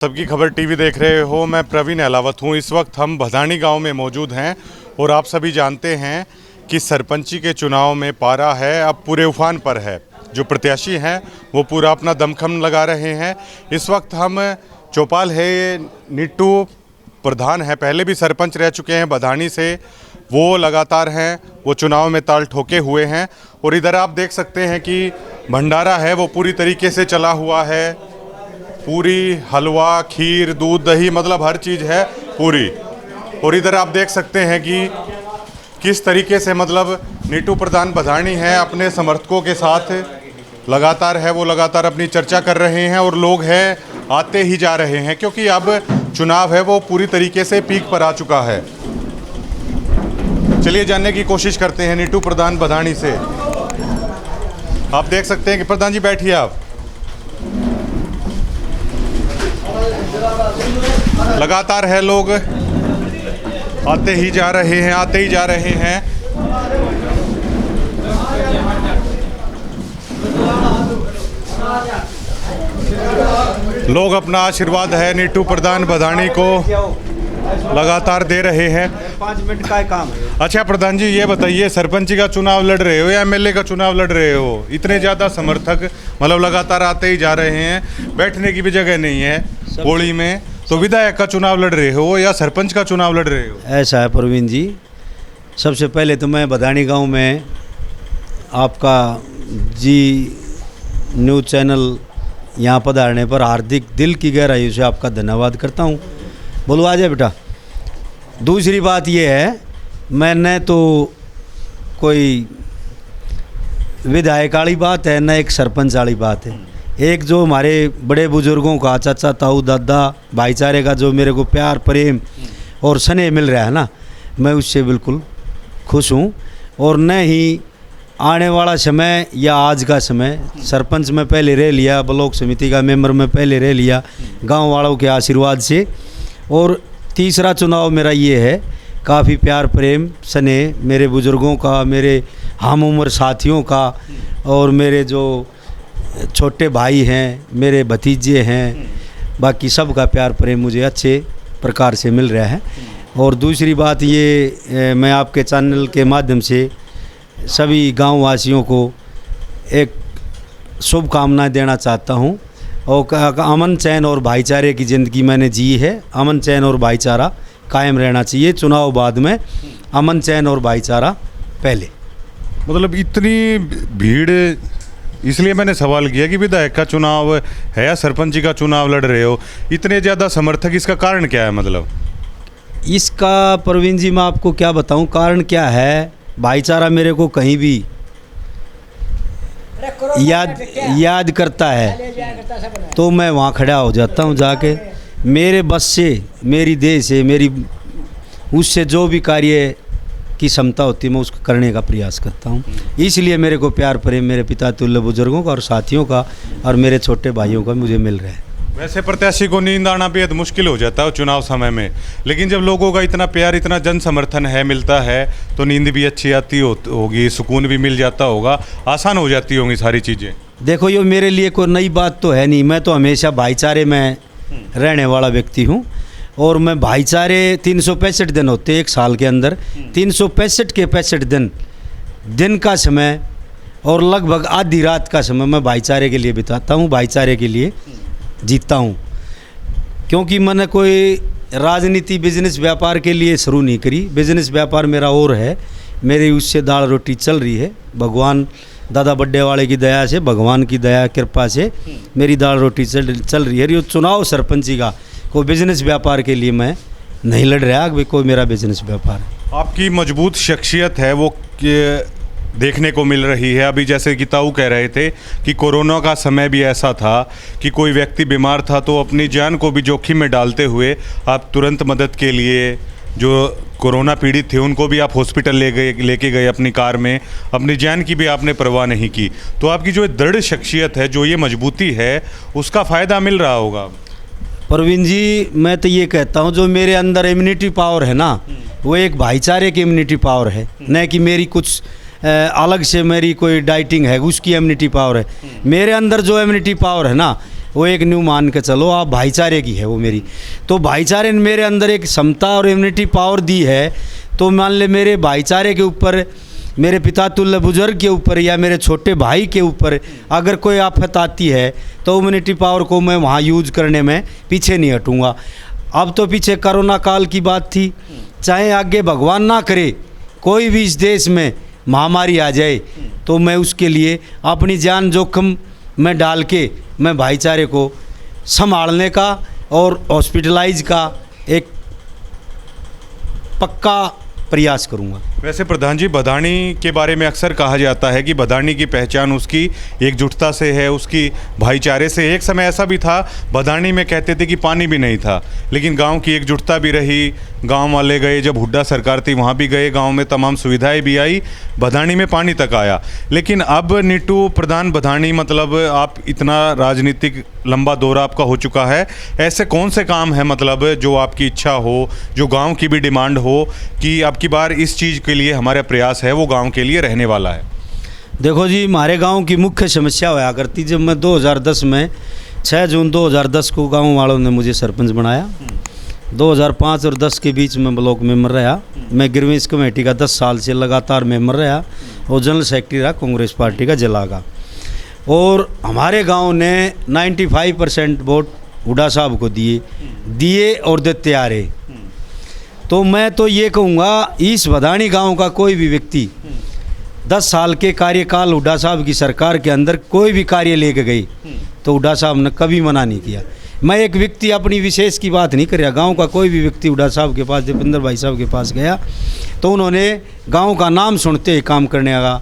सबकी खबर टीवी देख रहे हो। मैं प्रवीण अहलावत हूँ। इस वक्त हम भदानी गांव में मौजूद हैं और आप सभी जानते हैं कि सरपंची के चुनाव में पारा है अब पूरे उफान पर है। जो प्रत्याशी हैं वो पूरा अपना दमखम लगा रहे हैं। इस वक्त हम चौपाल है, नीटू प्रधान है, पहले भी सरपंच रह चुके हैं भदानी से, वो लगातार हैं, वो चुनाव में ताल ठोके हुए हैं। और इधर आप देख सकते हैं कि भंडारा है वो पूरी तरीके से चला हुआ है। पूरी, हलवा, खीर, दूध, दही, मतलब हर चीज़ है पूरी। और इधर आप देख सकते हैं कि किस तरीके से मतलब नीटू प्रधान भदानी है अपने समर्थकों के साथ लगातार है, वो लगातार अपनी चर्चा कर रहे हैं और लोग हैं आते ही जा रहे हैं, क्योंकि अब चुनाव है वो पूरी तरीके से पीक पर आ चुका है। चलिए जानने की कोशिश करते हैं नीटू प्रधान भदानी से। आप देख सकते हैं कि प्रधान जी बैठिए आप। लगातार है, लोग आते ही जा रहे हैं, आते ही जा रहे हैं। लोग अपना आशीर्वाद है नीटू प्रधान भदानी को लगातार दे रहे हैं। 5 मिनट का काम है। अच्छा प्रधान जी, ये बताइए, सरपंच का चुनाव लड़ रहे हो या एमएलए का चुनाव लड़ रहे हो? इतने ज़्यादा समर्थक मतलब लगातार आते ही जा रहे हैं, बैठने की भी जगह नहीं है पौड़ी में, तो विधायक का चुनाव लड़ रहे हो या सरपंच का चुनाव लड़ रहे हो? ऐसा है प्रवीण जी, सबसे पहले तो मैं भदानी गांव में आपका जी न्यूज़ चैनल यहाँ पधारने पर हार्दिक दिल की गहराइयों से आपका धन्यवाद करता हूँ। बोलो आ जाए बेटा। दूसरी बात ये है, मैंने तो कोई विधायक वाली बात है न एक सरपंच वाली बात है। एक जो हमारे बड़े बुजुर्गों का, चाचा ताऊ दादा भाईचारे का जो मेरे को प्यार प्रेम और स्नेह मिल रहा है ना, मैं उससे बिल्कुल खुश हूँ। और न ही आने वाला समय या आज का समय, सरपंच में पहले रह लिया, ब्लॉक समिति का मेंबर में पहले रह लिया गांव वालों के आशीर्वाद से। और तीसरा चुनाव मेरा ये है, काफ़ी प्यार प्रेम स्नेह मेरे बुजुर्गों का, मेरे हम उम्र साथियों का और मेरे जो छोटे भाई हैं, मेरे भतीजे हैं, बाकी सब का प्यार प्रेम मुझे अच्छे प्रकार से मिल रहा है। और दूसरी बात ये, मैं आपके चैनल के माध्यम से सभी गांव वासियों को एक शुभकामनाएं देना चाहता हूं। और अमन चैन और भाईचारे की ज़िंदगी मैंने जी है। अमन चैन और भाईचारा कायम रहना चाहिए। चुनाव बाद में, अमन चैन और भाईचारा पहले। मतलब इतनी भीड़, इसलिए मैंने सवाल किया कि विधायक का चुनाव है या सरपंच का चुनाव लड़ रहे हो, इतने ज़्यादा समर्थक, इसका कारण क्या है? मतलब इसका प्रवीण जी मैं आपको क्या बताऊं कारण क्या है। भाईचारा मेरे को कहीं भी याद करता है तो मैं वहाँ खड़ा हो जाता हूँ जाके। मेरे बस से, मेरी देह से, मेरी उससे जो भी कार्य की क्षमता होती है मैं उसको करने का प्रयास करता हूँ। इसलिए मेरे को प्यार प्रेम मेरे पिता तुल्य बुजुर्गों का और साथियों का और मेरे छोटे भाइयों का मुझे मिल रहा है। वैसे प्रत्याशी को नींद आना बेहद मुश्किल हो जाता है चुनाव समय में, लेकिन जब लोगों का इतना प्यार, इतना जन समर्थन है, मिलता है, तो नींद भी अच्छी आती होगी, सुकून भी मिल जाता होगा, आसान हो जाती होंगी सारी चीज़ें। देखो ये मेरे लिए कोई नई बात तो है नहीं, मैं तो हमेशा भाईचारे में रहने वाला व्यक्ति हूँ। और मैं भाईचारे 365 दिन होते एक साल के अंदर, 365 के 65 दिन का समय और लगभग आधी रात का समय मैं भाईचारे के लिए बिताता हूँ, भाईचारे के लिए जीतता हूँ। क्योंकि मैंने कोई राजनीति बिजनेस व्यापार के लिए शुरू नहीं करी। बिजनेस व्यापार मेरा और है, मेरी उससे दाल रोटी चल रही है। भगवान दादा बड्डे वाले की दया से, भगवान की दया कृपा से मेरी दाल रोटी चल रही है। ये चुनाव सरपंची का कोई बिजनेस व्यापार के लिए मैं नहीं लड़ रहा, कि कोई मेरा बिजनेस व्यापार है। आपकी मजबूत शख्सियत है वो देखने को मिल रही है। अभी जैसे कि ताऊ कह रहे थे कि कोरोना का समय भी ऐसा था कि कोई व्यक्ति बीमार था तो अपनी जान को भी जोखिम में डालते हुए आप तुरंत मदद के लिए, जो कोरोना पीड़ित थे उनको भी आप हॉस्पिटल लेके गए अपनी कार में, अपनी जान की भी आपने परवाह नहीं की। तो आपकी जो दृढ़ शख्सियत है, जो ये मजबूती है, उसका फ़ायदा मिल रहा होगा। प्रवीण जी मैं तो ये कहता हूँ, जो मेरे अंदर इम्यूनिटी पावर है ना, वो एक भाईचारे की इम्यूनिटी पावर है, न कि मेरी कुछ अलग से मेरी कोई डाइटिंग है उसकी इम्यूनिटी पावर है। मेरे अंदर जो इम्यूनिटी पावर है ना, वो एक न्यू मान के चलो आप भाईचारे की है वो मेरी। तो भाईचारे ने मेरे अंदर एक क्षमता और इम्यूनिटी पावर दी है। तो मान ले मेरे भाईचारे के ऊपर, मेरे पिता तुल्य बुजुर्ग के ऊपर या मेरे छोटे भाई के ऊपर अगर कोई आफत आती है तो इम्यूनिटी पावर को मैं वहाँ यूज करने में पीछे नहीं हटूँगा। अब तो पीछे कोरोना काल की बात थी, चाहे आगे भगवान ना करे कोई भी इस देश में महामारी आ जाए तो मैं उसके लिए अपनी जान जोखिम में डाल के मैं भाईचारे को संभालने का और हॉस्पिटलाइज का एक पक्का प्रयास करूँगा। वैसे प्रधान जी, बधानी के बारे में अक्सर कहा जाता है कि बधानी की पहचान उसकी एकजुटता से है, उसकी भाईचारे से। एक समय ऐसा भी था बधानी में कहते थे कि पानी भी नहीं था, लेकिन गांव की एकजुटता भी रही। गांव वाले गए, जब हुड्डा सरकार थी वहां भी गए, गांव में तमाम सुविधाएं भी आई, बधानी में पानी तक आया। लेकिन अब नीटू प्रधान बधानी, मतलब आप इतना राजनीतिक लंबा दौरा आपका हो चुका है, ऐसे कौन से काम है मतलब जो आपकी इच्छा हो, जो गाँव की भी डिमांड हो कि अब की बार इस चीज़ के लिए हमारा प्रयास है वो गांव के लिए रहने वाला है? देखो जी, हमारे गांव की मुख्य समस्या होया करती, जब मैं 2010 में 6 जून 2010 को गांव वालों ने मुझे सरपंच बनाया। 2005 और 10 के बीच में ब्लॉक मेंबर रहा। मैं ग्रीवेंस कमेटी का 10 साल से लगातार मेंबर रहा और जनरल सेक्रेटरी रहा कांग्रेस पार्टी का जिला का। और हमारे गाँव ने 95% वोट हुड्डा साहब को दिए और देते आ रहे। तो मैं तो ये कहूँगा, इस बधानी गांव का कोई भी व्यक्ति 10 साल के कार्यकाल हुड्डा साहब की सरकार के अंदर कोई भी कार्य लेके गई तो हुड्डा साहब ने कभी मना नहीं किया। मैं एक व्यक्ति अपनी विशेष की बात नहीं कर रहा, गांव का कोई भी व्यक्ति हुड्डा साहब के पास, दीपेंद्र भाई साहब के पास गया तो उन्होंने गांव का नाम सुनते ही काम करने का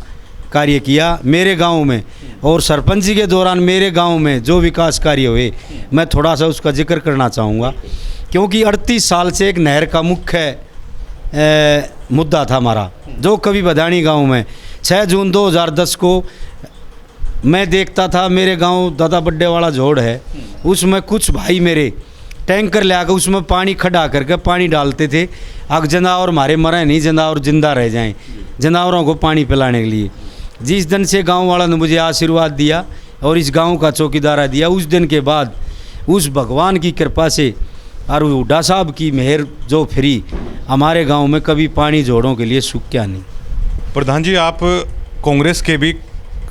कार्य किया मेरे गांव में। और सरपंची के दौरान मेरे गांव में जो विकास कार्य हुए, मैं थोड़ा सा उसका जिक्र करना चाहूँगा, क्योंकि 38 साल से एक नहर का मुख्य मुद्दा था हमारा, जो कभी बधानी गांव में 6 जून 2010 को मैं देखता था। मेरे गांव दादा बड्डे वाला जोड़ है, उसमें कुछ भाई मेरे टैंकर ले आकर उसमें पानी खड़ा करके पानी डालते थे। अब जनावर हमारे मरे नहीं, जनावर जिंदा रह जाएं, जानवरों को पानी पिलाने के लिए। जिस दिन से गांव वाला ने मुझे आशीर्वाद दिया और इस गांव का चौकीदारा दिया, उस दिन के बाद उस भगवान की कृपा से और हुड्डा साहब की मेहर जो फिरी, हमारे गांव में कभी पानी जोड़ों के लिए सूखा नहीं। प्रधान जी, आप कांग्रेस के भी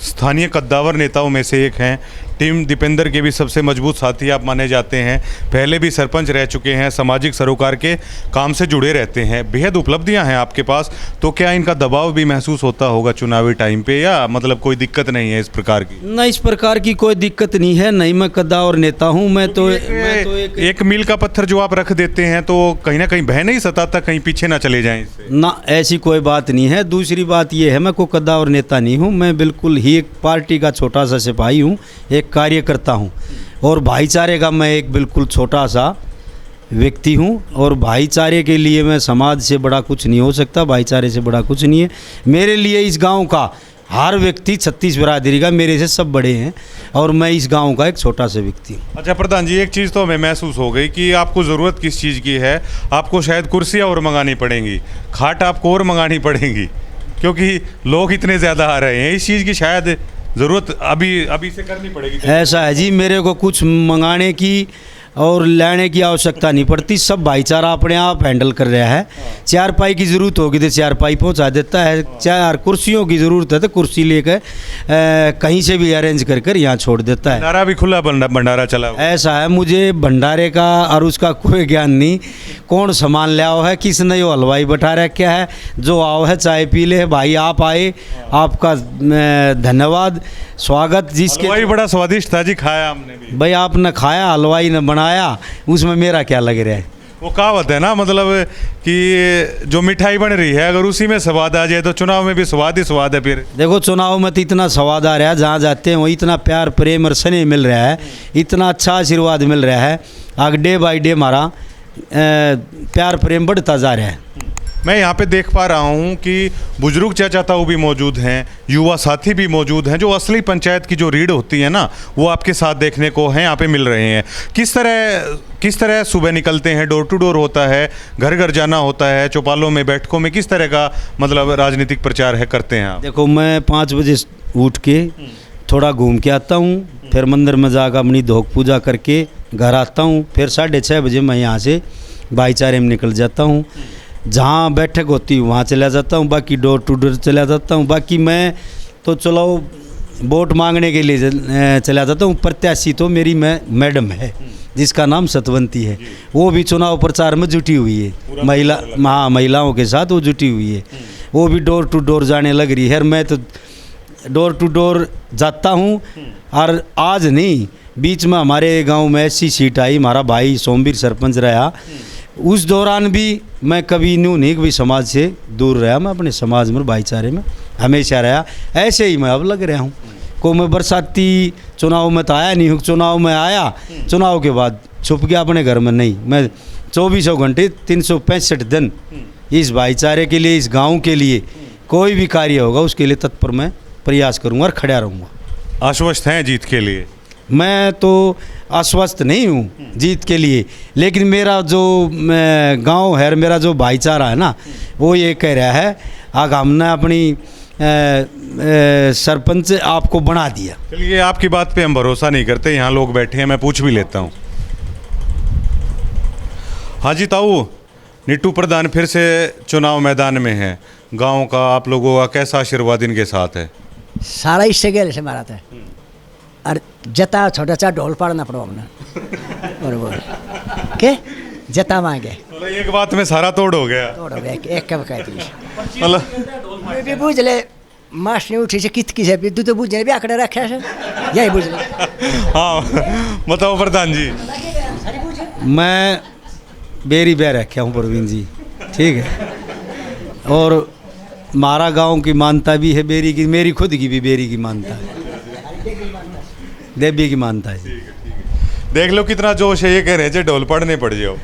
स्थानीय कद्दावर नेताओं में से एक हैं। टीम दीपेंद्र के भी सबसे मजबूत साथी आप माने जाते हैं। पहले भी सरपंच रह चुके हैं, सामाजिक सरोकार के काम से जुड़े रहते हैं। बेहद उपलब्धियां हैं आपके पास, तो क्या इनका दबाव भी महसूस होता होगा चुनावी टाइम पे, या मतलब कोई दिक्कत नहीं है इस प्रकार की? नहीं, इस प्रकार की कोई दिक्कत नहीं है। नहीं, मैं कद्दावर नेता हूँ। मैं तो एक मील का पत्थर जो आप रख देते हैं तो कहीं ना कहीं भय नहीं सताता कहीं पीछे ना चले जाएं इससे? ना, ऐसी कोई बात नहीं है। दूसरी बात यह है, मैं कोई कद्दावर नेता नहीं हूँ। मैं बिल्कुल ही एक पार्टी का छोटा सा सिपाही हूँ, एक कार्यकर्ता हूँ और भाईचारे का मैं एक बिल्कुल छोटा सा व्यक्ति हूँ। और भाईचारे के लिए मैं समाज से बड़ा कुछ नहीं हो सकता, भाईचारे से बड़ा कुछ नहीं है मेरे लिए। इस गांव का हर व्यक्ति 36 बिरादरी का मेरे से सब बड़े हैं और मैं इस गांव का एक छोटा सा व्यक्ति हूँ। अच्छा प्रधान जी, एक चीज़ तो हमें महसूस हो गई कि आपको ज़रूरत किस चीज़ की है। आपको शायद कुर्सियाँ और मंगानी पड़ेंगी, खाट आपको और मंगानी पड़ेंगी, क्योंकि लोग इतने ज़्यादा आ रहे हैं। इस चीज़ की शायद ज़रूरत अभी से करनी पड़ेगी। ऐसा है जी, मेरे को कुछ मंगाने की और लेने की आवश्यकता नहीं पड़ती। सब भाईचारा अपने आप हैंडल कर रहा है। चारपाई की ज़रूरत होगी तो चारपाई पहुंचा देता है, 4 कुर्सियों की ज़रूरत है तो कुर्सी लेकर कहीं से भी अरेंज कर कर यहाँ छोड़ देता है। भंडारा भी खुला भंडारा चला। ऐसा है, मुझे भंडारे का और उसका कोई ज्ञान नहीं। कौन सामान ले आओ है, किसने यो हलवाई बैठा रखा है, जो आओ है चाय पी ले। भाई आप आए, आपका धन्यवाद, स्वागत। जिसके हलवाई बड़ा स्वादिष्ट था जी, खाया हमने भी। भाई आपने खाया, हलवाई ने बनाया, उसमें मेरा क्या लग रहा है? वो कहावत है ना, मतलब कि जो मिठाई बन रही है अगर उसी में स्वाद आ जाए तो चुनाव में भी स्वाद ही स्वाद है। फिर देखो, चुनाव में तो इतना स्वाद आ रहा है, जहाँ जाते हैं वो इतना प्यार प्रेम और स्नेह मिल रहा है, इतना अच्छा आशीर्वाद मिल रहा है। आगे डे बाई डे हमारा प्यार प्रेम बढ़ता जा रहा है। मैं यहाँ पे देख पा रहा हूँ कि बुजुर्ग चाचा ताऊ भी मौजूद हैं, युवा साथी भी मौजूद हैं। जो असली पंचायत की जो रीढ़ होती है ना, वो आपके साथ देखने को हैं, यहाँ पे मिल रहे हैं। किस तरह सुबह निकलते हैं, डोर टू डोर होता है, घर घर जाना होता है, चौपालों में बैठकों में किस तरह का मतलब राजनीतिक प्रचार है करते हैं आप? देखो, मैं 5 बजे उठ के थोड़ा घूम के आता हूँ, फिर मंदिर में जाकर अपनी धोक पूजा करके घर आता हूँ। फिर 6:30 बजे मैं यहाँ से भाईचारे में निकल जाता हूँ। जहाँ बैठक होती है वहाँ चला जाता हूँ, बाकी डोर टू डोर चला जाता हूँ। बाकी मैं तो चलो वोट मांगने के लिए चला जाता हूँ। प्रत्याशी तो मेरी मैडम है जिसका नाम सतवंती है, वो भी चुनाव प्रचार में जुटी हुई है, महिलाओं के साथ वो जुटी हुई है। वो भी डोर टू डोर जाने लग रही है। मैं तो डोर टू डोर जाता हूँ। और आज नहीं, बीच में हमारे गांव में ऐसी सीट आई, हमारा भाई सोमवीर सरपंच रहा, उस दौरान भी मैं कभी न्यूँ नहीं भी समाज से दूर रहा। मैं अपने समाज में भाईचारे में हमेशा रहा। ऐसे ही मैं अब लग रहा हूँ। को मैं बरसाती चुनाव में तो आया नहीं हूँ, चुनाव में आया, चुनाव के बाद छुप गया अपने घर में। नहीं, मैं 24 घंटे 365 दिन इस भाईचारे के लिए, इस गांव के लिए कोई भी कार्य होगा उसके लिए तत्पर मैं प्रयास करूंगा और खड़ा रहूंगा। आश्वस्त हैं जीत के लिए? मैं तो आश्वस्त नहीं हूँ जीत के लिए, लेकिन मेरा जो गांव है, मेरा जो भाईचारा है ना, वो ये कह रहा है आग हमने अपनी सरपंच आपको बना दिया। चलिए, आपकी बात पे हम भरोसा नहीं करते, यहाँ लोग बैठे हैं, मैं पूछ भी लेता हूँ। हाँ जी ताऊ, नीटू प्रधान फिर से चुनाव मैदान में है, गांव का आप लोगों का कैसा आशीर्वाद इनके साथ है? सारा इससे गेल से मारा था और जता छोटा सा ढोल पाड़ना पड़ो हमने बरोबर के जता मांगे मतलब एक बात में सारा तोड़ हो गया। तोड़ हो गया एक कब कहती मतलब मैं भी बुझ ले मास नहीं उठी से कित की से तू तो बुझे भी आंकड़े रखे से यही बुझ ले। हाँ बताओ प्रधान जी। मैं बेरी बे रखा हूँ प्रवीण जी, ठीक है, और हमारा गांव की मानता भी है बेरी की, मेरी खुद की भी बेरी की मानता है, देवी की मानता है। देख लो कितना जोश है, ये कह रहे हैं ढोल पड़ने पड़ जाओ।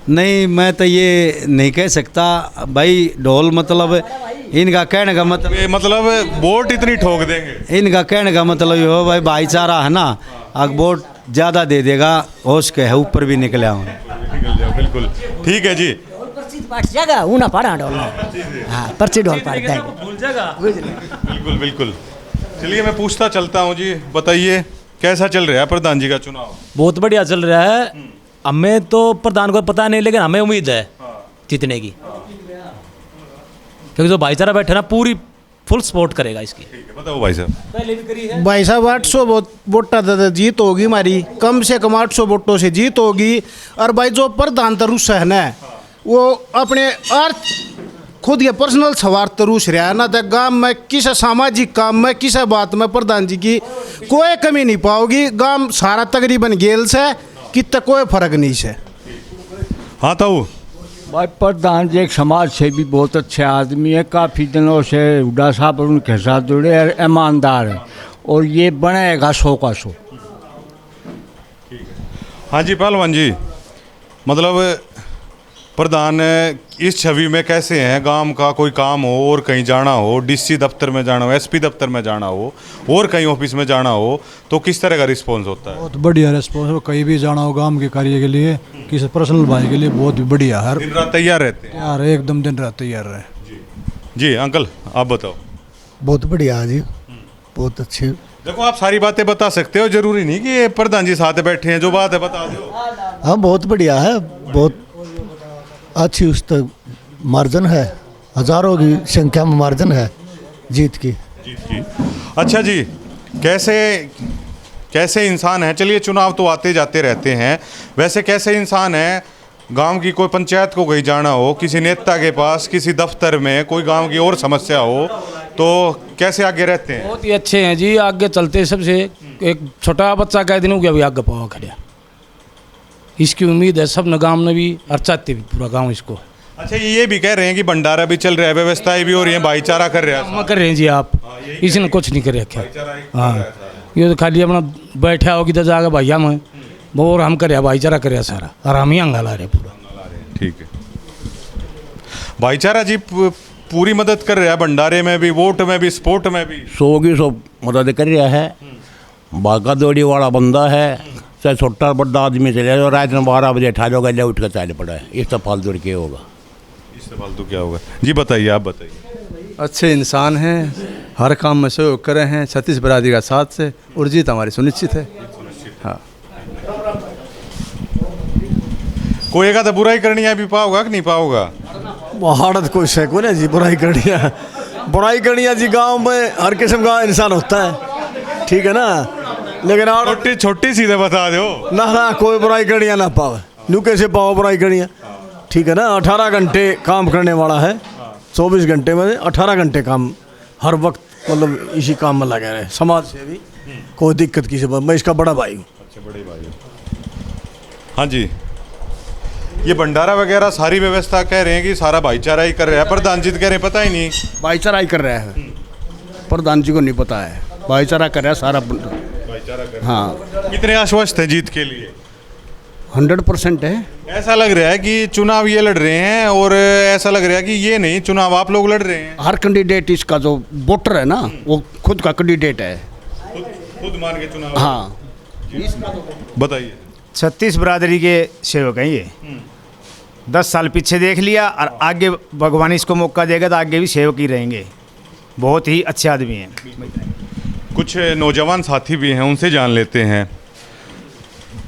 नहीं, मैं तो ये नहीं कह सकता भाई, ढोल मतलब इनका कहने का मतलब, ये मतलब वोट इतनी ठोक देंगे, इनका कहने का मतलब ये हो भाई भाईचारा है ना, अगर वोट ज़्यादा दे देगा होश के है ऊपर भी निकले हूँ। निकल जाओ, बिल्कुल ठीक है जी। पाठ जगह ऊना पड़ा ढोल, हाँ पर्ची ढोल पाड़ देंगे, बिल्कुल बिल्कुल। चलिए मैं पूछता चलता हूँ जी, बताइए कैसा चल रहा है प्रधान जी का चुनाव? बहुत बढ़िया चल रहा है। हमें तो प्रधान को पता नहीं, लेकिन हमें उम्मीद है जीतने की, क्योंकि जो भाईचारा बैठे ना पूरी फुल सपोर्ट करेगा इसकी। बताओ भाई साहब। पहले भी करी है भाई साहब 800 वोटा दादा जीत होगी हमारी, कम से कम 800 वोटों से जीत होगी। और भाई जो प्रधान तरुष है ना, वो अपने अर्थ खुद के पर्सनल स्वार्थ तरुष रहा है ना, तो गांव में किसी सामाजिक काम में किसी बात में प्रधान जी की कोई कमी नहीं पाओगी। गांव सारा तकरीबन गेल से कितना कोई फर्क नहीं से। हाँ ताऊ। भाई प्रधान जी एक समाज से भी बहुत अच्छे आदमी है, काफ़ी दिनों से हुड्डा साहब और उनके साथ जुड़े और ईमानदार है, और ये बनेगा 100 का 100। हाँ जी पहलवान जी, मतलब प्रधान इस छवि में कैसे हैं? गांव का कोई काम हो और कहीं जाना हो, डीसी दफ्तर में जाना हो, एसपी दफ्तर में जाना हो और कहीं ऑफिस में जाना हो, तो किस तरह का रिस्पॉन्स होता है? बहुत बढ़िया रिस्पॉन्स हो, कहीं भी जाना हो गांव के कार्य के लिए, किसी पर्सनल भाई के लिए बहुत बढ़िया, हर दिन रात तैयार रहते हैं? यार एकदम दिन रात तैयार रहे। जी अंकल आप बताओ। बहुत बढ़िया जी, बहुत अच्छे। देखो आप सारी बातें बता सकते हो, जरूरी नहीं कि ये प्रधान जी साथ बैठे हैं, जो बात है बता दो। हाँ बहुत बढ़िया है, बहुत अच्छी उस तक मार्जिन है, हजारों की संख्या में मार्जिन है जीत की। अच्छा जी, कैसे कैसे इंसान है? चलिए चुनाव तो आते जाते रहते हैं, वैसे कैसे इंसान है? गांव की कोई पंचायत को कहीं जाना हो, किसी नेता के पास, किसी दफ्तर में कोई गांव की और समस्या हो, तो कैसे आगे रहते हैं? बहुत ही अच्छे हैं जी, आगे चलते सबसे। एक छोटा बच्चा कह दिन हो गया, अभी आगे पावा खड़ा, इसकी उम्मीद है सब न गाँव में भी, और चाहते भी पूरा गाँव इसको। अच्छा ये भी कह रहे हैं कि भंडारा भी चल रहा है, व्यवस्थाएं भी हो रही हैं, भाईचारा कर रहा है। हम कर रहे हैं जी, आप इसने कुछ नहीं कर रखा। हाँ, ये तो खाली अपना बैठा होगी तो जाकर भैया में वो, और हम कर भाईचारा कर सारा, और हम ही अंगाला रहे पूरा। ठीक है, भाईचारा जी पूरी मदद कर रहा है, भंडारे में भी, वोट में भी, स्पोर्ट में भी। 100 की 100 मदद कर रहा है। भागा दौड़ी वाला बंदा है, चाहे छोटा बड़ा आदमी चले जाओ, रात में 12 बजे 18 गले उठ कर चल पड़ा है, इससे फालतू क्या होगा? इससे फालतू क्या होगा? जी बताइए, आप बताइए। अच्छे इंसान हैं, हर काम में सहयोग कर रहे हैं छत्तीस बरादरी का साथ से, और जीत हमारी सुनिश्चित है। हाँ, कोई एक आधा बुराई करनी है भी पाओगा कि नहीं पाओगा? हालत कोई से को जी बुराई करनी है जी। गांव में हर किस्म का इंसान होता है, ठीक है ना, लेकिन और छोटी छोटी सीधे बता दो ना कोई बुराई करनी ना पावे, नू कैसे पाओ बुराई करनी, ठीक है ना। 18 घंटे काम करने वाला है, 24 घंटे में 18 घंटे काम, हर वक्त मतलब इसी काम में लगे रहे, समाज से भी कोई दिक्कत की से मैं इसका बड़ा भाई हूँ। अच्छा, बड़े भाई। हाँ जी, ये भंडारा वगैरह सारी व्यवस्था कह रहे हैं कि सारा भाईचारा ही कर रहा है, प्रधान जी कह रहे हैं पता ही नहीं। भाईचारा ही कर रहा है, प्रधान जी को नहीं पता है, भाईचारा कर रहा है सारा। भाईचारा कर रहा है। हाँ, कितने आश्वस्त हैं जीत के लिए? 100% है। ऐसा लग रहा है कि चुनाव ये लड़ रहे हैं, और ऐसा लग रहा है कि ये नहीं, चुनाव आप लोग लड़ रहे हैं। हर कैंडिडेट इसका जो वोटर है ना, वो खुद का कैंडिडेट है। खुद मान के चुनाव। हाँ, बताइए। 36 बरादरी के सेवक हैं ये। 10 साल पीछे देख लिया, और आगे भगवान इसको मौका देगा तो आगे भी सेवक ही रहेंगे। बहुत ही अच्छे आदमी हैं। कुछ नौजवान साथी भी हैं, उनसे जान लेते हैं।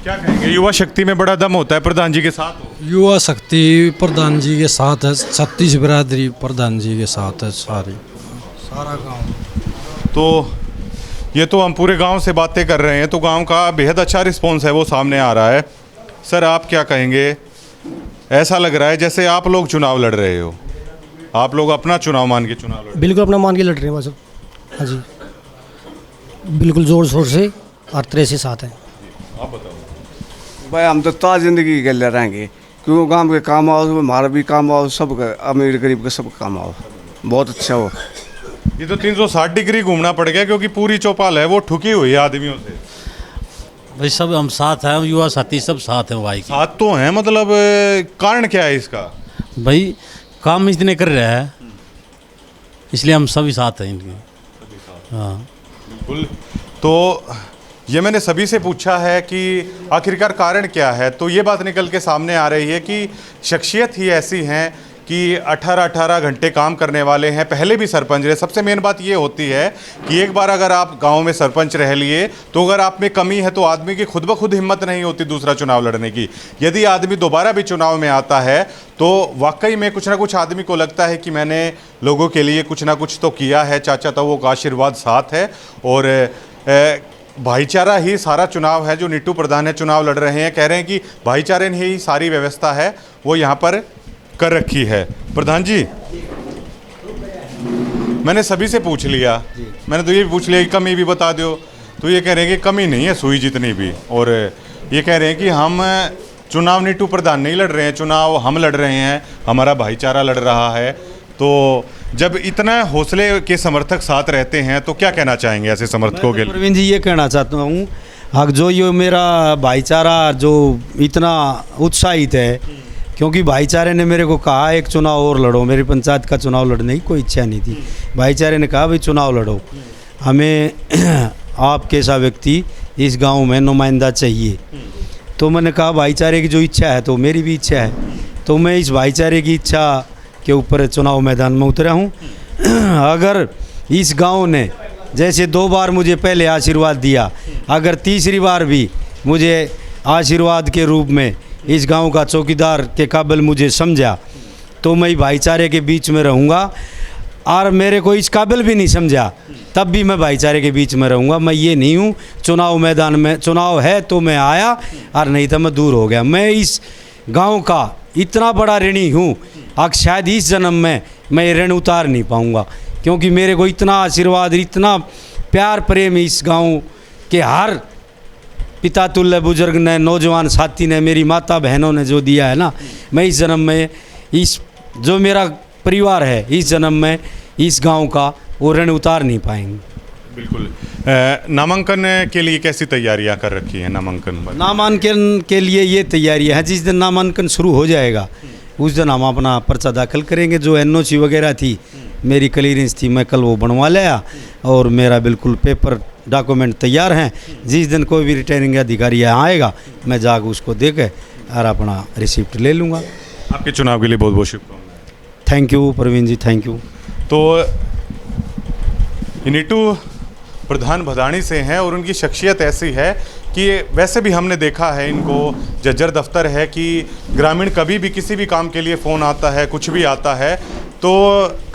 क्या कहेंगे, युवा शक्ति में बड़ा दम होता है, प्रधान जी के साथ हो? युवा शक्ति प्रधान जी के साथ है, 36 बिरादरी प्रधान जी के साथ है, सारा गांव। तो ये तो हम पूरे गांव से बातें कर रहे हैं, तो गांव का बेहद अच्छा रिस्पॉन्स है वो सामने आ रहा है। सर, आप क्या कहेंगे? ऐसा लग रहा है जैसे आप लोग चुनाव लड़ रहे हो, आप लोग अपना चुनाव मान के चुनाव लड़ रहे हो। बिल्कुल अपना मान के लड़ रहे हैं बस। हाँ जी, बिल्कुल ज़ोर शोर से हर तरह से साथ हैं। आप बताओ। भाई हम तो ताज़ ज़िंदगी के लिए रहेंगे, क्योंकि गांव के काम आओ, हमारा भी काम आओ, सब अमीर गरीब के सब काम आओ, बहुत अच्छा हो। ये तो 360 डिग्री घूमना पड़ गया, क्योंकि पूरी चौपाल है वो ठुकी हुई है आदमियों से। भाई सब हम साथ हैं, युवा साथी सब साथ हैं भाई। साथ तो हैं, मतलब कारण क्या है इसका? भाई काम इतने कर रहे हैं, इसलिए हम सभी साथ हैं इनके। हाँ, बिल्कुल। तो ये मैंने सभी से पूछा है कि आखिरकार कारण क्या है, तो ये बात निकल के सामने आ रही है कि शख्सियत ही ऐसी हैं कि 18-18 घंटे काम करने वाले हैं, पहले भी सरपंच रहे। सबसे मेन बात ये होती है कि एक बार अगर आप गांव में सरपंच रह लिए, तो अगर आप में कमी है तो आदमी की खुद ब खुद हिम्मत नहीं होती दूसरा चुनाव लड़ने की। यदि आदमी दोबारा भी चुनाव में आता है तो वाकई में कुछ ना कुछ आदमी को लगता है कि मैंने लोगों के लिए कुछ ना कुछ तो किया है, चाचा ताऊ का आशीर्वाद साथ है। और भाईचारा ही सारा चुनाव है। जो नीटू प्रधान है चुनाव लड़ रहे हैं, कह रहे हैं कि भाईचारे ने ही सारी व्यवस्था है वो यहाँ पर कर रखी है। प्रधान जी, मैंने सभी से पूछ लिया, मैंने तो ये भी पूछ लिया कि कमी भी बता दो, तो ये कह रहे हैं कि कमी नहीं है सुई जितनी भी। और ये कह रहे हैं कि हम चुनाव नीटू प्रधान नहीं लड़ रहे हैं, चुनाव हम लड़ रहे हैं, हमारा भाईचारा लड़ रहा है। तो जब इतना हौसले के समर्थक साथ रहते हैं तो क्या कहना चाहेंगे ऐसे समर्थकों के लिए? प्रवीण जी, ये कहना चाहता हूँ, अब जो ये मेरा भाईचारा जो इतना उत्साहित है, क्योंकि भाईचारे ने मेरे को कहा एक चुनाव और लड़ो, मेरी पंचायत का चुनाव लड़ने की कोई इच्छा नहीं थी, भाईचारे ने कहा भाई चुनाव लड़ो, हमें आपके सा व्यक्ति इस गांव में नुमाइंदा चाहिए। तो मैंने कहा भाईचारे की जो इच्छा है तो मेरी भी इच्छा है, तो मैं इस भाईचारे की इच्छा के ऊपर चुनाव मैदान में उतरा हूँ। अगर इस गांव ने जैसे 2 बार मुझे पहले आशीर्वाद दिया, अगर तीसरी बार भी मुझे आशीर्वाद के रूप में इस गांव का चौकीदार के काबिल मुझे समझा, तो मैं भाईचारे के बीच में रहूँगा। और मेरे को इस काबिल भी नहीं समझा, तब भी मैं भाईचारे के बीच में रहूँगा। मैं ये नहीं हूँ चुनाव मैदान में चुनाव है तो मैं आया और नहीं तो मैं दूर हो गया। मैं इस गांव का इतना बड़ा ऋणी हूँ, अब शायद इस जन्म में मैं ये ऋण उतार नहीं पाऊँगा, क्योंकि मेरे को इतना आशीर्वाद, इतना प्यार प्रेम इस गांव के हर पिता तुल्य बुजुर्ग ने, नौजवान साथी ने, मेरी माता बहनों ने जो दिया है ना, मैं इस जन्म में इस जो मेरा परिवार है इस जन्म में इस गांव का वो ऋण उतार नहीं पाएंगे। बिल्कुल। नामांकन के लिए कैसी तैयारियां कर रखी हैं? नामांकन के लिए ये तैयारियां हैं, जिस दिन नामांकन शुरू हो जाएगा उस दिन हम अपना पर्चा दाखिल करेंगे। जो NOC वगैरह थी, मेरी क्लियरेंस थी, मैं कल वो बनवा लिया और मेरा बिल्कुल पेपर डॉक्यूमेंट तैयार हैं। जिस दिन कोई भी रिटर्निंग अधिकारी यहाँ आएगा मैं जाकर उसको दे के और अपना रिसिप्ट ले लूँगा। आपके चुनाव के लिए बहुत बहुत शुभकामनाएं। Thank you Praveen ji, thank you. तो नीटू प्रधान भदानी से हैं और उनकी शख्सियत ऐसी है कि वैसे भी हमने देखा है इनको, जज्जर दफ्तर है कि ग्रामीण कभी भी किसी भी काम के लिए फ़ोन आता है, कुछ भी आता है तो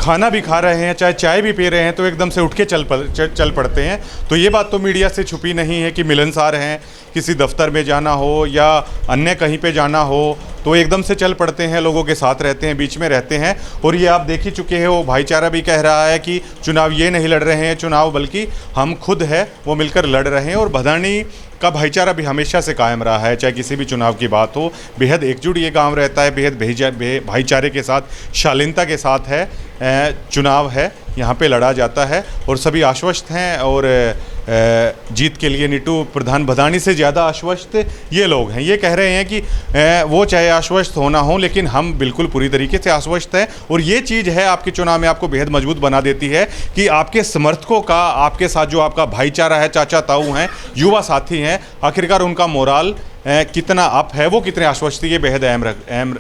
खाना भी खा रहे हैं चाहे चाय भी पी रहे हैं तो एकदम से उठ के चल पड़ते हैं। तो ये बात तो मीडिया से छुपी नहीं है कि मिलनसार हैं, किसी दफ्तर में जाना हो या अन्य कहीं पे जाना हो तो एकदम से चल पड़ते हैं, लोगों के साथ रहते हैं, बीच में रहते हैं। और ये आप देख ही चुके हैं, वो भाईचारा भी कह रहा है कि चुनाव ये नहीं लड़ रहे हैं चुनाव, बल्कि हम खुद है वो मिलकर लड़ रहे हैं। और भदानी का भाईचारा भी हमेशा से कायम रहा है, चाहे किसी भी चुनाव की बात हो। बेहद एकजुट ये गांव रहता है, बेहद भाईचारे के साथ, शालीनता के साथ है चुनाव है, यहाँ पे लड़ा जाता है और सभी आश्वस्त हैं। और जीत के लिए नीटू प्रधान भदानी से ज़्यादा आश्वस्त ये लोग हैं। ये कह रहे हैं कि वो चाहे आश्वस्त होना हो लेकिन हम बिल्कुल पूरी तरीके से आश्वस्त हैं। और ये चीज़ है आपके चुनाव में आपको बेहद मजबूत बना देती है कि आपके समर्थकों का, आपके साथ जो आपका भाईचारा है, चाचा ताऊ हैं, युवा साथी हैं, आखिरकार उनका मोराल कितना अप है, वो कितने आश्वस्त, ये बेहद अहम